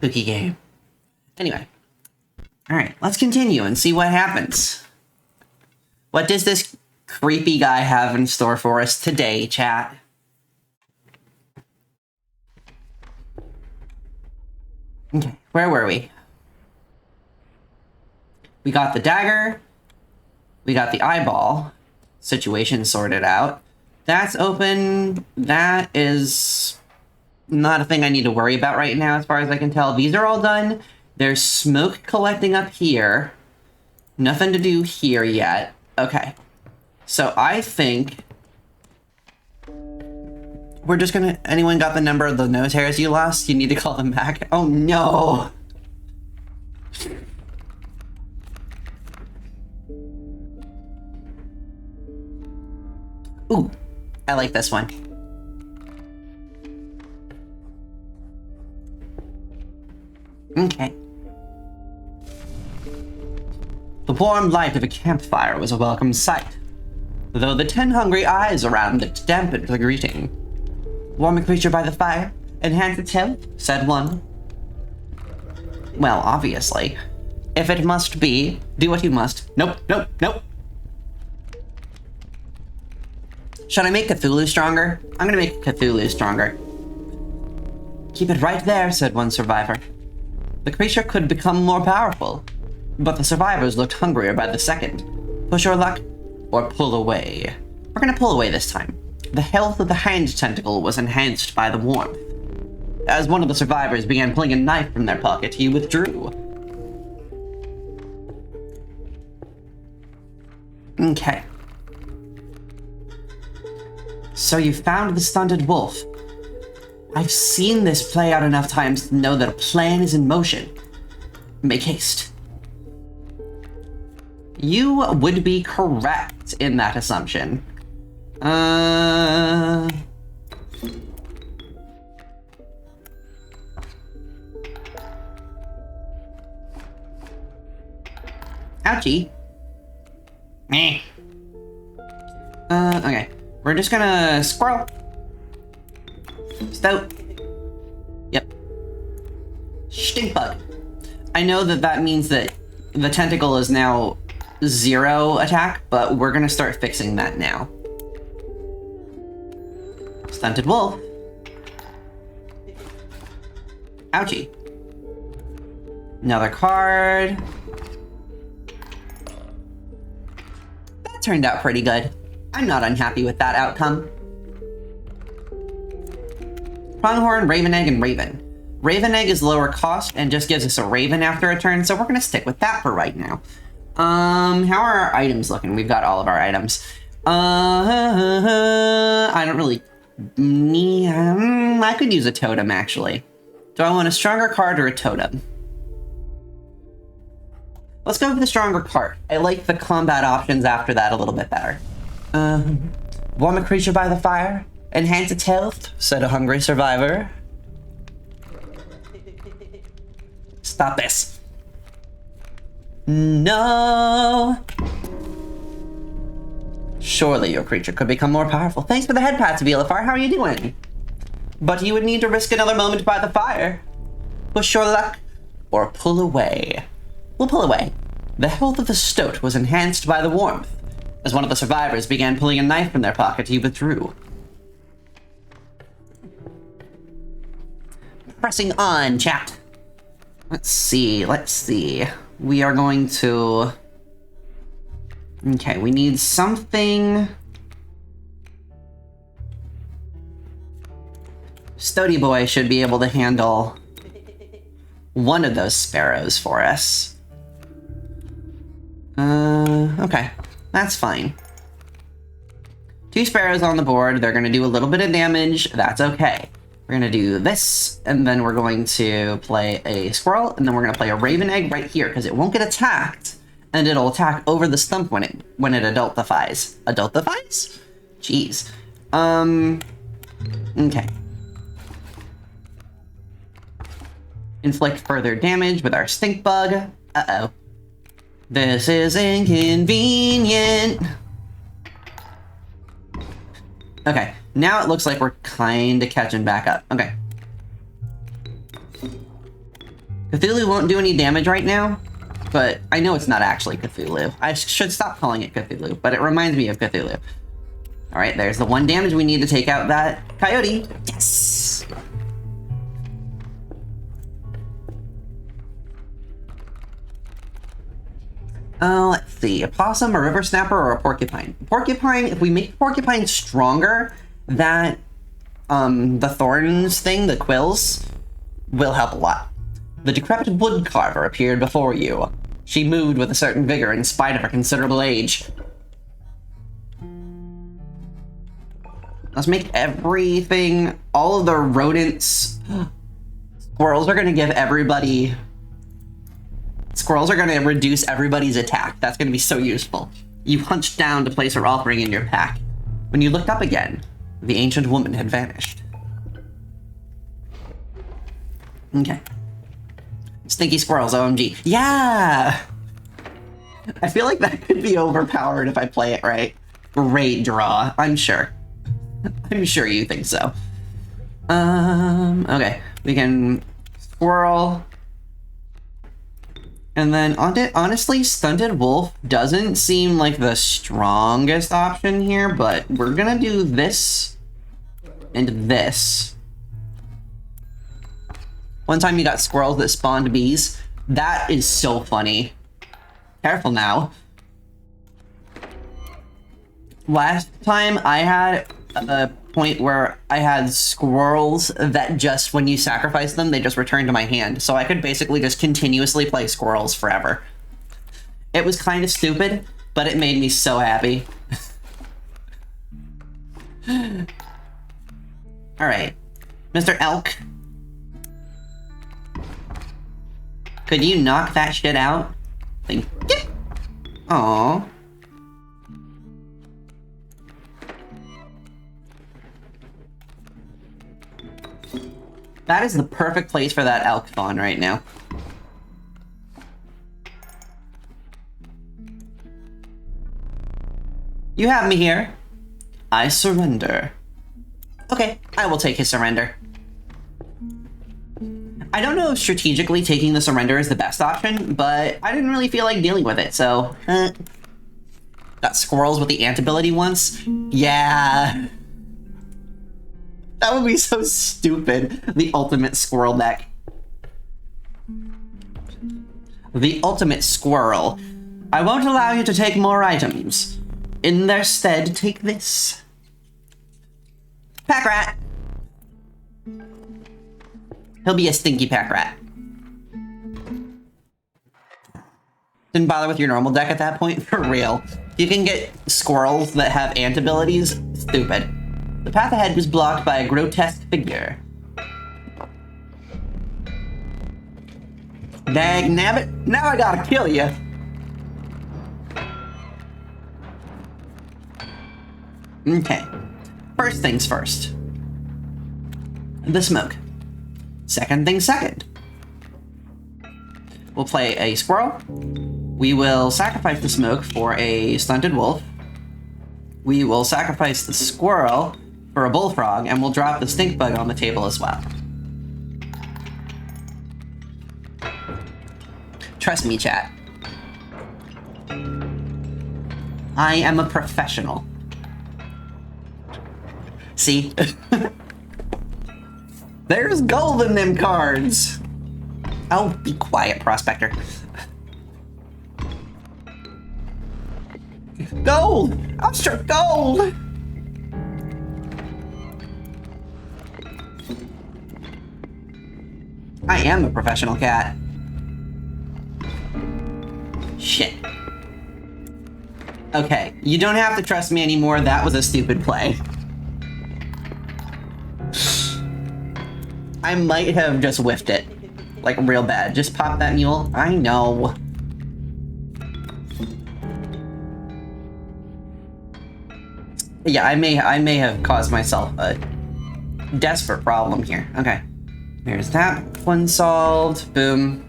Spooky game. Anyway. Alright, let's continue and see what happens. What does this creepy guy have in store for us today, chat? Okay, where were we? We got the dagger. We got the eyeball. Situation sorted out. That's open. That is not a thing I need to worry about right now, as far as I can tell. These are all done. There's smoke collecting up here. Nothing to do here yet. Okay. So I think we're just gonna... Anyone got the number of the nose hairs you lost? You need to call them back. Oh, no! Ooh, I like this one. Okay. The warm light of a campfire was a welcome sight, though the 10 hungry eyes around it dampened the greeting. Warm a creature by the fire, enhance its health, said one. Well, obviously. If it must be, do what you must. Nope, nope, nope. Should I make Cthulhu stronger? I'm gonna make Cthulhu stronger. Keep it right there, said one survivor. The creature could become more powerful, but the survivors looked hungrier by the second. Push your luck, or pull away. We're gonna pull away this time. The health of the hand tentacle was enhanced by the warmth. As one of the survivors began pulling a knife from their pocket, he withdrew. Okay. So you found the stunted wolf. I've seen this play out enough times to know that a plan is in motion. Make haste. You would be correct in that assumption. Ouchie. Meh. Okay. We're just gonna squirrel. Stout. Yep. Stink bug. I know that that means that the tentacle is now 0 attack, but we're gonna start fixing that now. Stunted wolf. Ouchie. Another card. That turned out pretty good. I'm not unhappy with that outcome. Pronghorn, Raven Egg, and Raven. Raven Egg is lower cost and just gives us a Raven after a turn, so we're gonna stick with that for right now. How are our items looking? We've got all of our items. I don't really need... I could use a totem, actually. Do I want a stronger card or a totem? Let's go with the stronger card. I like the combat options after that a little bit better. Warm a creature by the fire? Enhance its health, said a hungry survivor. Stop this. No. Surely your creature could become more powerful. Thanks for the head pats, Velafar. How are you doing? But you would need to risk another moment by the fire. Push your luck, or pull away. We'll pull away. The health of the stoat was enhanced by the warmth. As one of the survivors began pulling a knife from their pocket, he withdrew. Pressing on, chat. Let's see. We are going to... Okay, we need something... Stoaty Boy should be able to handle one of those sparrows for us. Okay. That's fine. 2 sparrows on the board. They're going to do a little bit of damage. That's okay. We're going to do this, and then we're going to play a squirrel, and then we're going to play a raven egg right here, because it won't get attacked, and it'll attack over the stump when it adultifies. Adultifies? Jeez. Okay. Inflict further damage with our stink bug. Uh-oh. This is inconvenient. Okay, now it looks like we're kinda catching back up. Okay. Cthulhu won't do any damage right now, but I know it's not actually Cthulhu. I should stop calling it Cthulhu, but it reminds me of Cthulhu. All right, there's the 1 damage we need to take out that coyote. Yes! Let's see, a possum, a river snapper, or a porcupine. Porcupine, if we make porcupine stronger, that, the thorns thing, the quills, will help a lot. The decrepit wood carver appeared before you. She moved with a certain vigor in spite of her considerable age. Let's make everything, all of the rodents, squirrels are gonna give everybody, squirrels are gonna reduce everybody's attack. That's gonna be so useful. You hunched down to place her offering in your pack. When you looked up again, the ancient woman had vanished. Okay. Stinky squirrels, OMG. Yeah! I feel like that could be overpowered if I play it right. Great draw, I'm sure. I'm sure you think so. Okay. We can squirrel. And then, honestly, Stunted Wolf doesn't seem like the strongest option here, but we're gonna do this and this. One time you got squirrels that spawned bees. That is so funny. Careful now. Last time I had a point where I had squirrels that just, when you sacrifice them, they just return to my hand. So I could basically just continuously play squirrels forever. It was kind of stupid, but it made me so happy. Alright. Mr. Elk. Could you knock that shit out? Thank you. Aww. That is the perfect place for that elk fawn right now. You have me here. I surrender. Okay, I will take his surrender. I don't know if strategically taking the surrender is the best option, but I didn't really feel like dealing with it, so... Got squirrels with the ant ability once? Yeah. That would be so stupid. The ultimate squirrel deck. The ultimate squirrel. I won't allow you to take more items. In their stead, take this. Pack rat. He'll be a stinky pack rat. Didn't bother with your normal deck at that point? For real. You can get squirrels that have ant abilities? Stupid. The path ahead was blocked by a grotesque figure. Dang nabbit, now I gotta kill you. Okay, first things first. The smoke. Second thing second. We'll play a squirrel. We will sacrifice the smoke for a stunted wolf. We will sacrifice the squirrel for a bullfrog, and we'll drop the stink bug on the table as well. Trust me, chat. I am a professional. See? There's gold in them cards! Oh, be quiet, Prospector. Gold! I'm sure gold! I am a professional cat. Shit. Okay, you don't have to trust me anymore. That was a stupid play. I might have just whiffed it. Like, real bad. Just pop that mule. I know. Yeah, I may have caused myself a desperate problem here. Okay. Here's that one solved. Boom.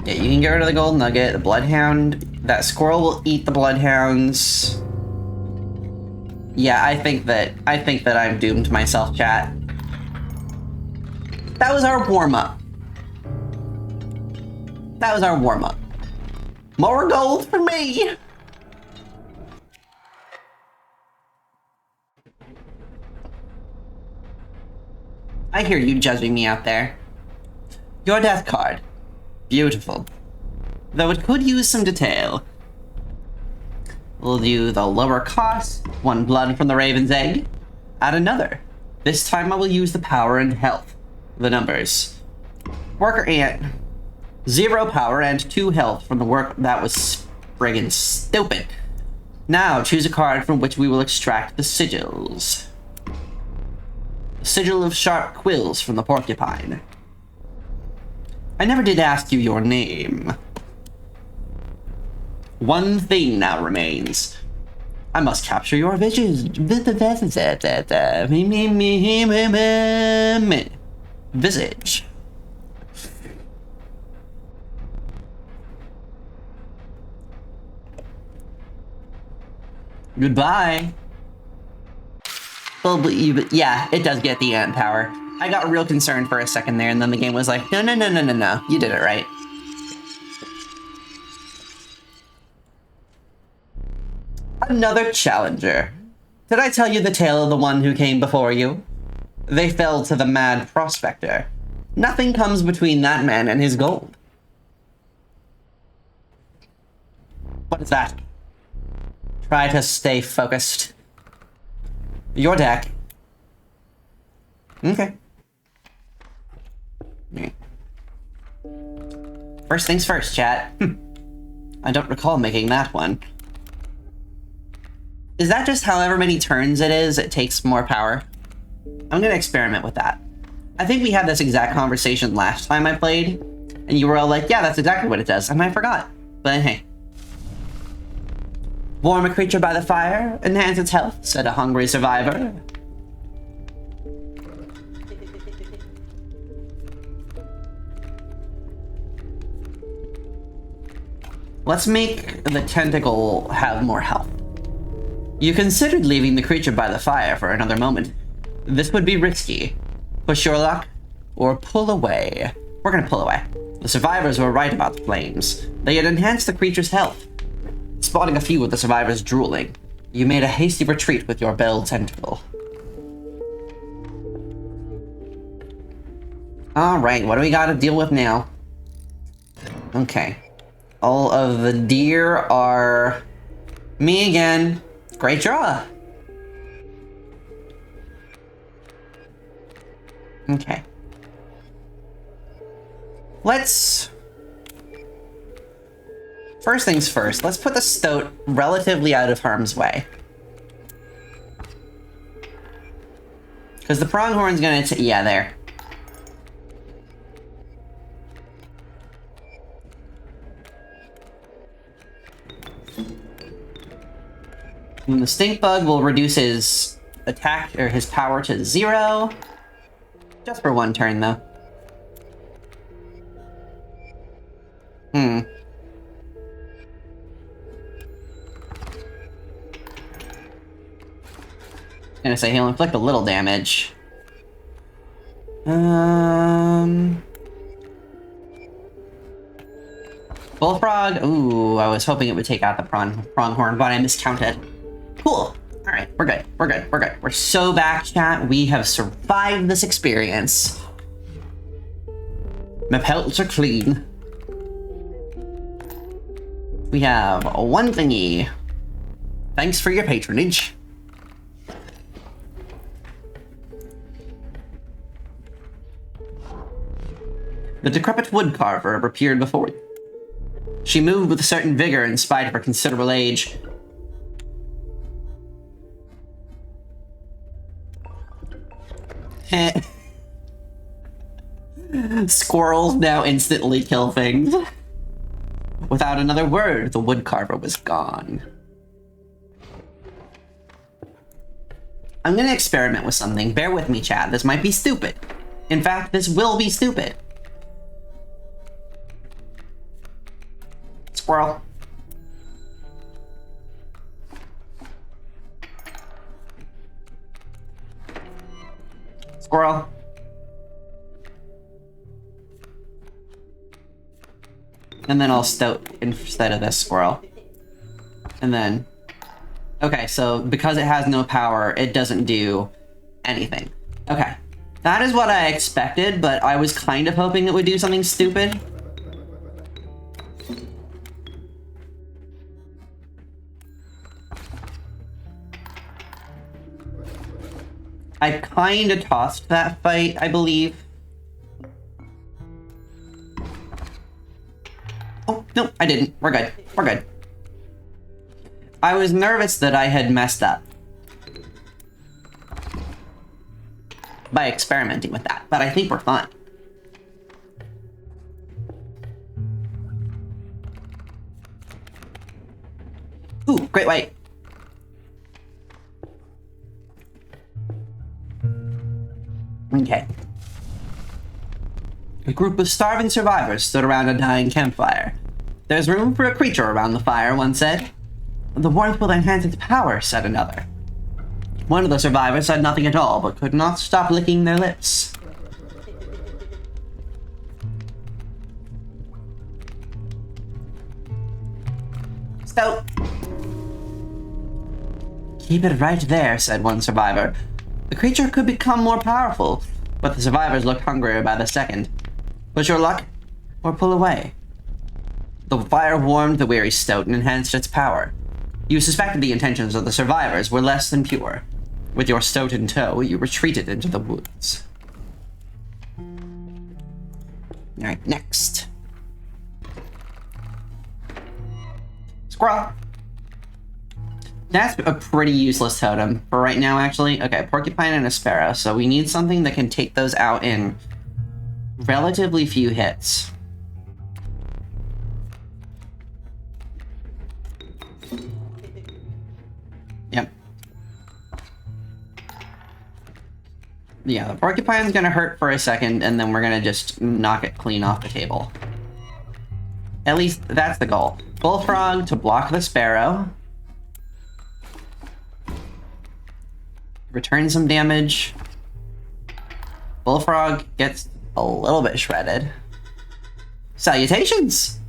Yeah, you can get rid of the gold nugget. The bloodhound. That squirrel will eat the bloodhounds. Yeah, I think that I'm doomed myself, chat. That was our warm-up. That was our warm-up. More gold for me! I hear you judging me out there. Your death card. Beautiful. Though it could use some detail. We'll do the lower cost, 1 blood from the Raven's Egg. Add another. This time I will use the power and health. The numbers. Worker ant. 0 power and 2 health from the work that was friggin' stupid. Now choose a card from which we will extract the sigils. The sigil of sharp quills from the porcupine. I never did ask you your name. One thing now remains. I must capture your visage. Visage. Goodbye. Well, yeah, it does get the ant power. I got real concerned for a second there, and then the game was like, no, you did it right. Another challenger. Did I tell you the tale of the one who came before you? They fell to the mad prospector. Nothing comes between that man and his gold. What is that? Try to stay focused. Your deck. Okay. First things first, chat. I don't recall making that one. Is that just however many turns it is, it takes more power? I'm gonna experiment with that. I think we had this exact conversation last time I played, and you were all like, yeah, that's exactly what it does, and I forgot. But hey. Warm a creature by the fire, enhance its health, said a hungry survivor. Let's make the tentacle have more health. You considered leaving the creature by the fire for another moment. This would be risky. Push your luck, or pull away. We're gonna pull away. The survivors were right about the flames. They had enhanced the creature's health. Spotting a few of the survivors drooling, you made a hasty retreat with your bell tentacle. Alright, what do we gotta deal with now? Okay. All of the deer are me again. Great draw. Okay. First things first, let's put the stoat relatively out of harm's way. Because the pronghorn's gonna yeah, there. And the stink bug will reduce his attack or his power to 0. Just for 1 turn though. Gonna say he'll inflict a little damage. Bullfrog. Ooh, I was hoping it would take out the pronghorn, but I miscounted. Cool. All right, we're good. We're good. We're good. We're so back, chat. We have survived this experience. My pelts are clean. We have 1 thingy. Thanks for your patronage. The decrepit woodcarver appeared before you. She moved with a certain vigor in spite of her considerable age. Squirrels now instantly kill things. Without another word, the woodcarver was gone. I'm gonna experiment with something. Bear with me, chat. This might be stupid. In fact, this will be stupid. Squirrel. Squirrel. And then I'll stoat instead of this squirrel. And then... Okay, so because it has no power, it doesn't do anything. Okay. That is what I expected, but I was kind of hoping it would do something stupid. I kind of tossed that fight, I believe. Oh, no, I didn't. We're good. We're good. I was nervous that I had messed up by experimenting with that, but I think we're fine. Ooh, great white. Okay. A group of starving survivors stood around a dying campfire. There's room for a creature around the fire, one said. The warmth will enhance its power, said another. One of the survivors said nothing at all, but could not stop licking their lips. So... Keep it right there, said one survivor. The creature could become more powerful, but the survivors looked hungrier by the second. Push your luck, or pull away. The fire warmed the weary stoat and enhanced its power. You suspected the intentions of the survivors were less than pure. With your stoat in tow, you retreated into the woods. Alright, next. Squirrel. That's a pretty useless totem for right now, actually. Okay, porcupine and a sparrow, so we need something that can take those out in relatively few hits. Yep. Yeah, the porcupine's gonna hurt for a second, and then we're gonna just knock it clean off the table. At least, that's the goal. Bullfrog to block the sparrow. Return some damage. Bullfrog gets a little bit shredded. Salutations!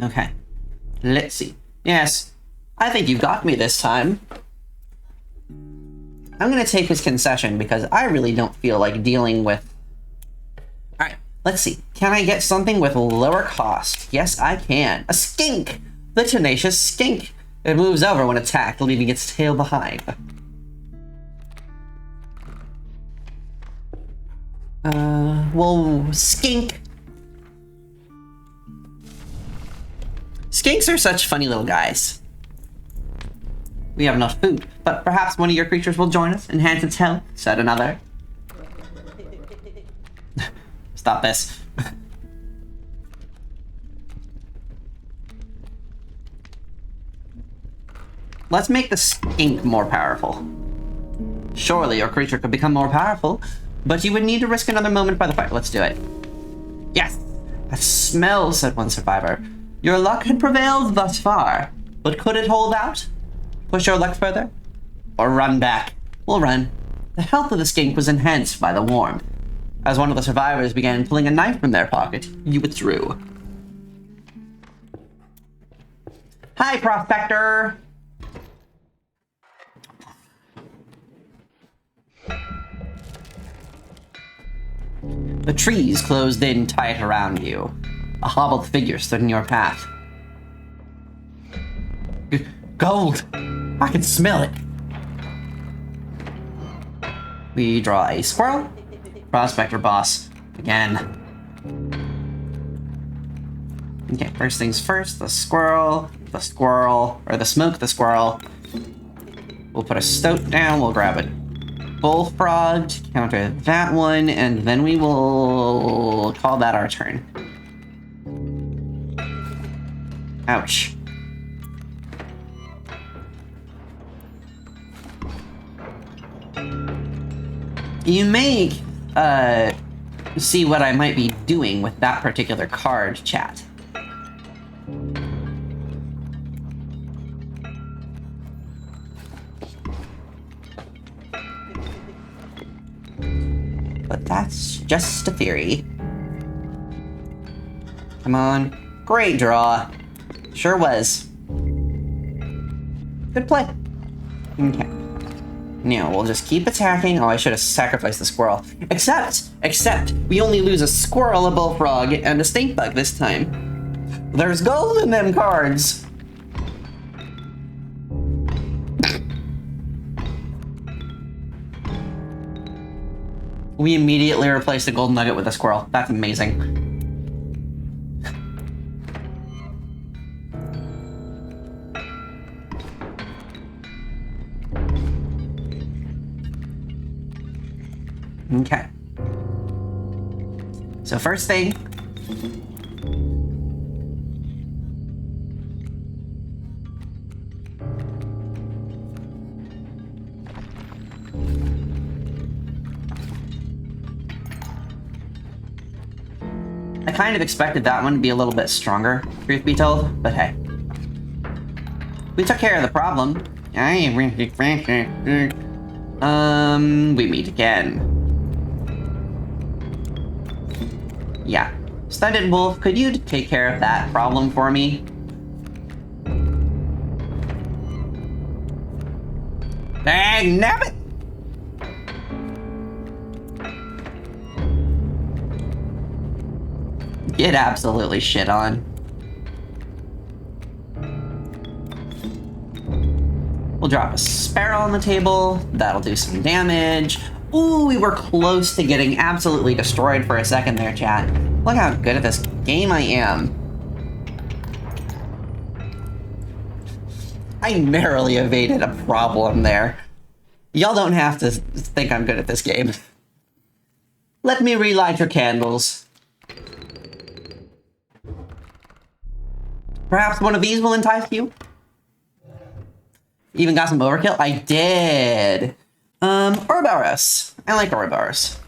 Okay. Let's see. Yes, I think you got me this time. I'm gonna take his concession because I really don't feel like dealing with... Alright, let's see. Can I get something with lower cost? Yes, I can. A skink! The tenacious skink! It moves over when attacked, leaving its tail behind. Well, skink. Skinks are such funny little guys. We have enough food, but perhaps one of your creatures will join us, enhance its health, said another. Stop this. Let's make the skink more powerful. Surely your creature could become more powerful, but you would need to risk another moment by the fire. Let's do it. Yes! That smells, said one survivor. Your luck had prevailed thus far, but could it hold out? Push your luck further? Or run back? We'll run. The health of the skink was enhanced by the warmth. As one of the survivors began pulling a knife from their pocket, you withdrew. Hi, Prospector! The trees closed in tight around you. A hobbled figure stood in your path. Gold! I can smell it! We draw a squirrel. Prospector boss. Again. Okay, first things first, the squirrel, or the smoke, the squirrel. We'll put a stoat down, we'll grab a bullfrog to counter that one, and then we will call that our turn. Ouch. You may see what I might be doing with that particular card, chat. that's just a theory. Come on. Great draw. Sure was. Good play. Okay. Now, we'll just keep attacking. Oh, I should have sacrificed the squirrel. Except, we only lose a squirrel, a bullfrog, and a stink bug this time. There's gold in them cards! We immediately replaced the gold nugget with a squirrel. That's amazing. Okay. So first thing. I kind of expected that one to be a little bit stronger, truth be told, but hey. We took care of the problem. We meet again. Yeah. Stunted Wolf, could you take care of that problem for me? Dang nabbit! Get absolutely shit on. We'll drop a sparrow on the table. That'll do some damage. Ooh, we were close to getting absolutely destroyed for a second there, chat. Look how good at this game I am. I narrowly evaded a problem there. Y'all don't have to think I'm good at this game. Let me relight your candles. Perhaps one of these will entice you? Even got some overkill? I did. Ouroboros. I like Ouroboros.